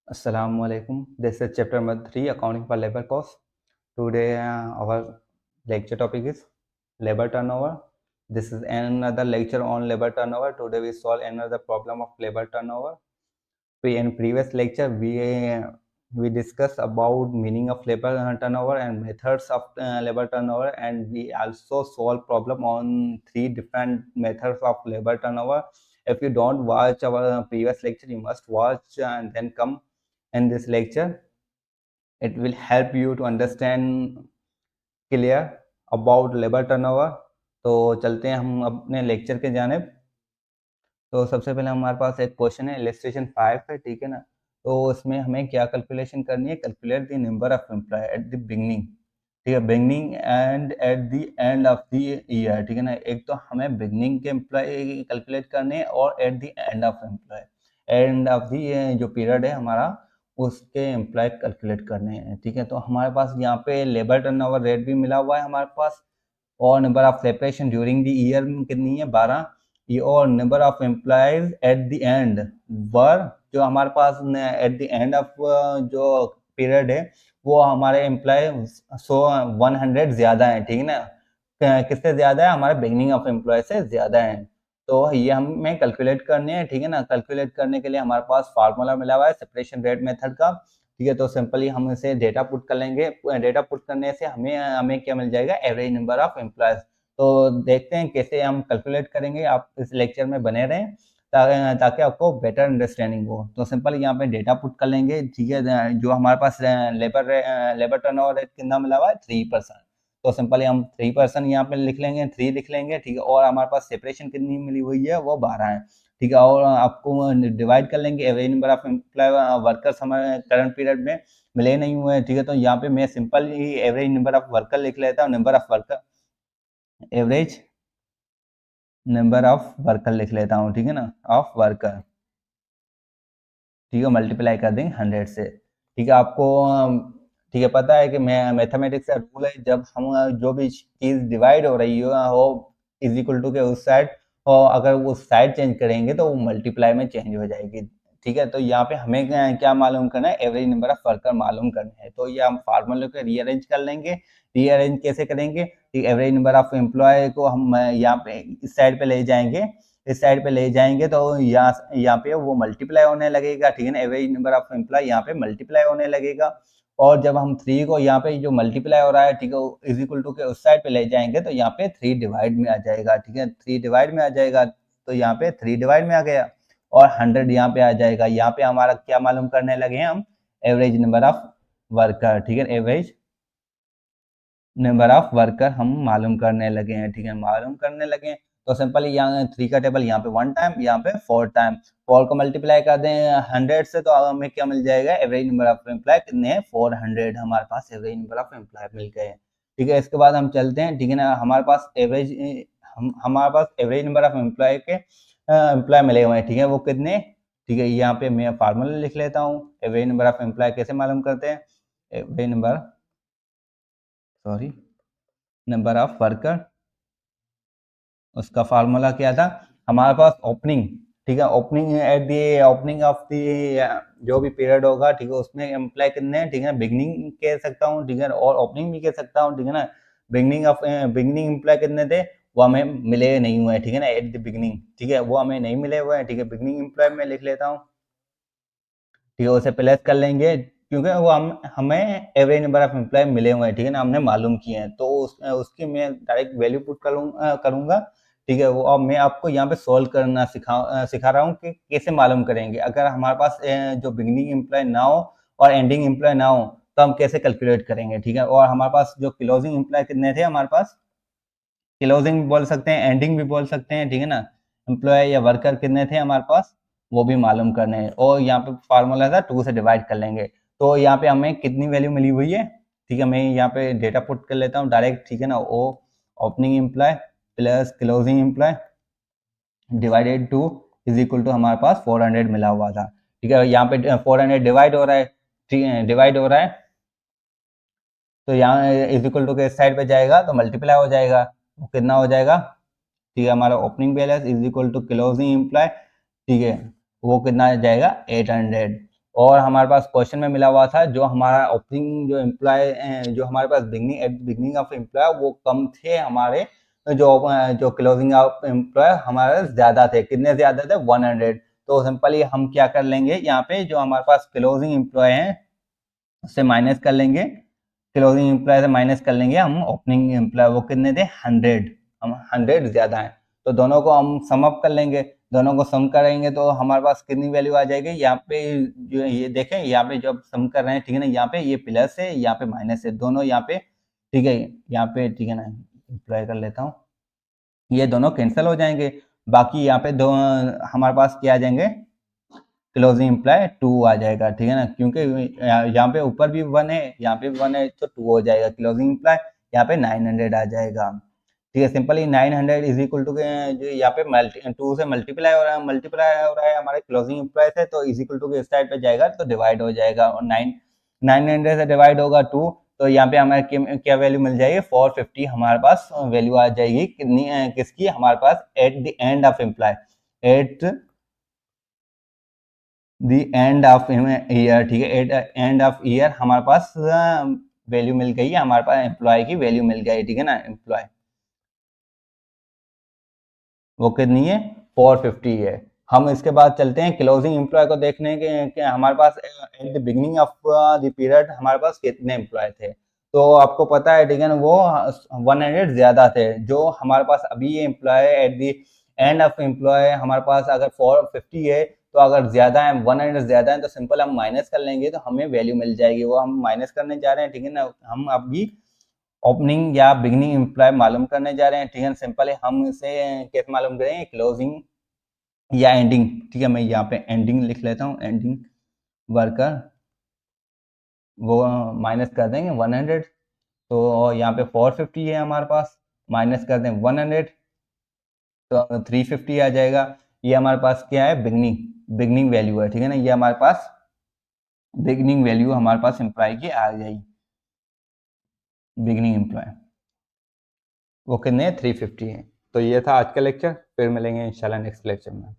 Assalamualaikum. This is chapter number 3, accounting for labor cost. Today our lecture topic is labor turnover. This is another lecture on labor turnover. Today we solve another problem of labor turnover. In previous lecture we discussed about meaning of labor turnover and methods of labor turnover, and we also solve problem on 3 different methods of labor turnover. If you don't watch our previous lecture, you must watch and then come in this lecture. It will help you to understand clear about labor turnover. तो चलते हैं हम अपने lecture के जानिब। तो सबसे पहले हमारे पास एक क्वेश्चन है, इलस्ट्रेशन 5 है, ठीक है ना। तो इसमें हमें क्या कैलकुलेशन करनी है, calculate the number of employ at the beginning, ठीक है, beginning and at the end of the year, ठीक है ना। एक तो हमें बिगनिंग के एम्प्लॉय कैलकुलेट करने हैं और at the end of employ, end of the जो पीरियड है हमारा उसके एम्प्लॉय कैलकुलेट करने हैं, ठीक है। तो हमारे पास यहाँ पे लेबर टर्नओवर रेट भी मिला हुआ है हमारे पास, और number of separation during the year कितनी है 12, ये, और number of employees at the end वर, जो हमारे पास एट द एंड ऑफ जो पीरियड है वो हमारे एम्प्लॉय 100 ज्यादा है, ठीक है ना। किससे ज्यादा है, हमारे बिगनिंग ऑफ एम्प्लॉय से ज्यादा है। तो ये हमें कैलकुलेट करने हैं, ठीक है ना। कैलकुलेट करने के लिए हमारे पास फार्मूला मिला हुआ है सेपरेशन रेट मेथड का, ठीक है। तो सिंपली हम इसे डेटा पुट कर लेंगे। डेटा पुट करने से हमें हमें क्या मिल जाएगा, एवरेज नंबर ऑफ एम्प्लॉयज। तो देखते हैं कैसे हम कैलकुलेट करेंगे, आप इस लेक्चर में बने रहें ताकि आपको बेटर अंडरस्टैंडिंग हो। तो सिंपल यहाँ पे डेटा पुट कर लेंगे, ठीक है। जो हमारे पास लेबर टर्नओवर रेट कितना मिला हुआ है 3%। तो सिंपली हम 3% यहाँ पे लिख लेंगे, 3 लिख लेंगे, ठीक है। और हमारे पास सेपरेशन कितनी मिली हुई है, वो 12 है, ठीक है। और आपको डिवाइड कर लेंगे, average number of employ workers हमारे करंट पीरियड में मिले नहीं हुए हैं, ठीक है। तो यहाँ पे मैं simple he average number of worker लिख लेता हूँ, number of worker, average number of worker लिख लेता हूँ, ठीक है ना, ऑफ वर्कर, ठीक है। मल्टीप्लाई कर देंगे 100 से, ठीक है। आपको ठीक है पता है कि मैथमेटिक्स का रूल है, जब हम जो भी चीज डिवाइड हो रही हो इज इक्वल टू के उस साइड, और अगर वो साइड चेंज करेंगे तो वो मल्टीप्लाई में चेंज हो जाएगी, ठीक है। तो यहाँ पे हमें क्या मालूम करना है, एवरेज नंबर ऑफ वर्कर मालूम करना है। तो ये हम फार्मूले को रीअरेंज कर लेंगे। रीअरेंज कैसे करेंगे, एवरेज नंबर ऑफ एम्प्लॉय को हम यहाँ पे इस साइड पे ले जाएंगे, इस साइड पे ले जाएंगे तो यहाँ पे वो मल्टीप्लाई होने लगेगा, ठीक है ना। एवरेज नंबर ऑफ एम्प्लॉय यहाँ पे मल्टीप्लाई होने लगेगा, और जब हम 3 को यहाँ पे जो मल्टीप्लाई हो रहा है, ठीक है, इज इक्वल टू के उस साइड पे ले जाएंगे तो यहाँ पे 3 डिवाइड में आ जाएगा, ठीक है। 3 डिवाइड में आ जाएगा, तो यहाँ पे 3 डिवाइड में आ गया, और 100 यहाँ पे आ जाएगा। यहाँ पे हमारा क्या मालूम करने लगे हैं हम, एवरेज नंबर ऑफ वर्कर, ठीक है, एवरेज नंबर ऑफ वर्कर हम मालूम करने लगे हैं, ठीक है, मालूम करने लगे हैं। तो सिंपली यहाँ 3 का टेबल यहाँ पे 1 टाइम, यहाँ पे 4 टाइम, 4 को मल्टीप्लाई कर दें 100 से तो हमें क्या मिल जाएगा, एवरेज नंबर ऑफ एम्प्लॉय कितने हैं 400, हमारे पास एवरेज नंबर ऑफ एम्प्लॉय मिल गए, ठीक है। इसके बाद हम चलते हैं, ठीक है ना। हमारे पास एवरेज हमारे पास एवरेज नंबर ऑफ एम्प्लॉय के एम्प्लॉय मिले हुए हैं, ठीक है, वो कितने, ठीक है। यहाँ पे मैं फार्मूला लिख लेता हूँ, एवरेज नंबर ऑफ एम्प्लॉय कैसे मालूम करते हैं, एवरेज नंबर ऑफ वर्कर, उसका फार्मूला क्या था हमारे पास, ओपनिंग, ठीक है, opening at the opening of the जो भी पीरियड होगा, ठीक है, उसमें एम्प्लॉय कितने हैं, ठीक है, बिगनिंग कह सकता हूँ, ठीक है, और ओपनिंग भी कह सकता हूँ, ठीक है ना। बिगनिंग एम्प्लॉय कितने थे, वो हमें मिले नहीं हुए हैं, ठीक है ना, एट द बिगनिंग, ठीक है, वो हमें नहीं मिले हुए हैं, ठीक है। बिगनिंग एम्प्लॉय में लिख लेता हूँ, ठीक है, उसे प्लस कर लेंगे, क्योंकि वो हमें एवरेज नंबर ऑफ एम्प्लॉय मिले हुए हैं, ठीक है ना, हमने मालूम किए हैं। तो उसकी मैं डायरेक्ट वैल्यू पुट करूंगा, ठीक है। वो अब मैं आपको यहाँ पे सोल्व करना सिखा रहा हूँ कि कैसे मालूम करेंगे। अगर हमारे पास जो बिगनिंग एम्प्लॉय ना हो और एंडिंग एम्प्लॉय ना हो तो हम कैसे कैलकुलेट करेंगे, ठीक है। और हमारे पास जो क्लोजिंग एम्प्लॉय कितने थे, हमारे पास क्लोजिंग भी बोल सकते हैं, एंडिंग भी बोल सकते हैं, ठीक है ना। एम्प्लॉय या वर्कर कितने थे हमारे पास, वो भी मालूम करने हैं। और यहाँ पे फार्मूला था 2 से डिवाइड कर लेंगे, तो यहाँ पे हमें कितनी वैल्यू मिली हुई है, ठीक है। मैं यहाँ पे डेटा पुट कर लेता हूँ डायरेक्ट, ठीक है ना। Oh opening employee plus closing employee divided 2 is equal to हमारे पास 400 मिला हुआ था, ठीक है। यहाँ पे 400 डिवाइड हो रहा है, ठीक है, डिवाइड हो रहा है, तो यहाँ इज इक्वल टू के साइड पे जाएगा तो मल्टीप्लाई हो जाएगा, वो कितना हो जाएगा, ठीक है। हमारा opening balance is equal to closing employ, ठीक है, वो कितना जाएगा 800, और हमारे पास क्वेश्चन में मिला हुआ था जो हमारा ओपनिंग जो एम्प्लॉय जो हमारे पास बिगनिंग ऑफ एम्प्लॉय वो कम थे, हमारे जो क्लोजिंग ऑफ एम्प्लॉय हमारे ज़्यादा थे। कितने ज़्यादा थे? 100। तो सिंपली हम क्या कर लेंगे, यहाँ पे जो हमारे पास क्लोजिंग एम्प्लॉय हैं उससे माइनस कर लेंगे, क्लोजिंग एम्प्लॉय से माइनस कर लेंगे हम ओपनिंग एम्प्लॉय, वो कितने थे? 100। हम 100 ज़्यादा है, तो दोनों को हम सम अप कर लेंगे। दोनों को सम करेंगे तो हमारे पास कितनी वैल्यू आ जाएगी? यहाँ पे जो ये देखें, यहाँ पे जब सम कर रहे हैं, ठीक है ना, यहाँ पे ये प्लस है, यहाँ पे माइनस है, दोनों यहाँ पे, ठीक है, यहाँ पे, ठीक है ना, अप्लाई कर लेता हूँ, ये दोनों कैंसिल हो जाएंगे। बाकी यहाँ पे दो हमारे पास क्या आ जाएंगे? क्लोजिंग इम्प्लाई 2 आ जाएगा, ठीक है ना, क्योंकि यहाँ पे ऊपर भी 1 है, यहाँ पे भी 1 है, तो 2 हो जाएगा क्लोजिंग इम्प्लाई। यहाँ पे 900 आ जाएगा, ठीक है। सिंपली 900 इज इक्वल टू, जो यहाँ पे 2 से मल्टीप्लाई हो रहा है हमारे क्लोजिंग इम्प्लाई से, तो इज इक्वल टू इस साइड पे जाएगा तो डिवाइड हो जाएगा, और 900 से डिवाइड होगा 2, तो यहाँ पे हमारे क्या वैल्यू मिल जाएगी? 450 हमारे पास वैल्यू आ जाएगी। कितनी किसकी? हमारे पास at the end of employ, at the end of year, ठीक है, एट एंड ऑफ ईयर हमारे पास वैल्यू मिल गई है, हमारे पास एम्प्लॉय की वैल्यू मिल गई, ठीक है ना। एम्प्लॉय वो कितनी है? 450 है। हम इसके बाद चलते हैं क्लोजिंग एम्प्लॉय को देखने के हमारे पास at the beginning of the period हमारे पास कितने एम्प्लॉय थे। तो आपको पता है, ठीक है ना, वो 100 ज्यादा थे। जो हमारे पास अभी ये employ at the end of employ हमारे पास अगर 450 है, तो अगर ज्यादा है, 100 ज्यादा है, तो सिंपल हम माइनस कर लेंगे तो हमें वैल्यू मिल जाएगी। वो हम माइनस करने जा रहे हैं, ठीक है ना। हम अभी ओपनिंग या बिगनिंग एम्प्लॉय मालूम करने जा रहे हैं, ठीक है। सिंपल है, हम इसे कैसे मालूम करेंगे? क्लोजिंग या एंडिंग, ठीक है। मैं यहाँ पे एंडिंग लिख लेता हूँ, एंडिंग वर्कर, वो माइनस कर देंगे 100, तो यहाँ पे 450 है हमारे पास, माइनस कर दें 100 तो 350 आ जाएगा। ये हमारे पास क्या है? बिगनिंग वैल्यू है, ठीक है ना। ये हमारे पास बिगनिंग वैल्यू हमारे पास एम्प्लॉय की आ गई, बिगनिंग एम्प्लॉय वो कितने? 350 है। तो ये था आज का लेक्चर, फिर मिलेंगे इंशाल्लाह नेक्स्ट लेक्चर में।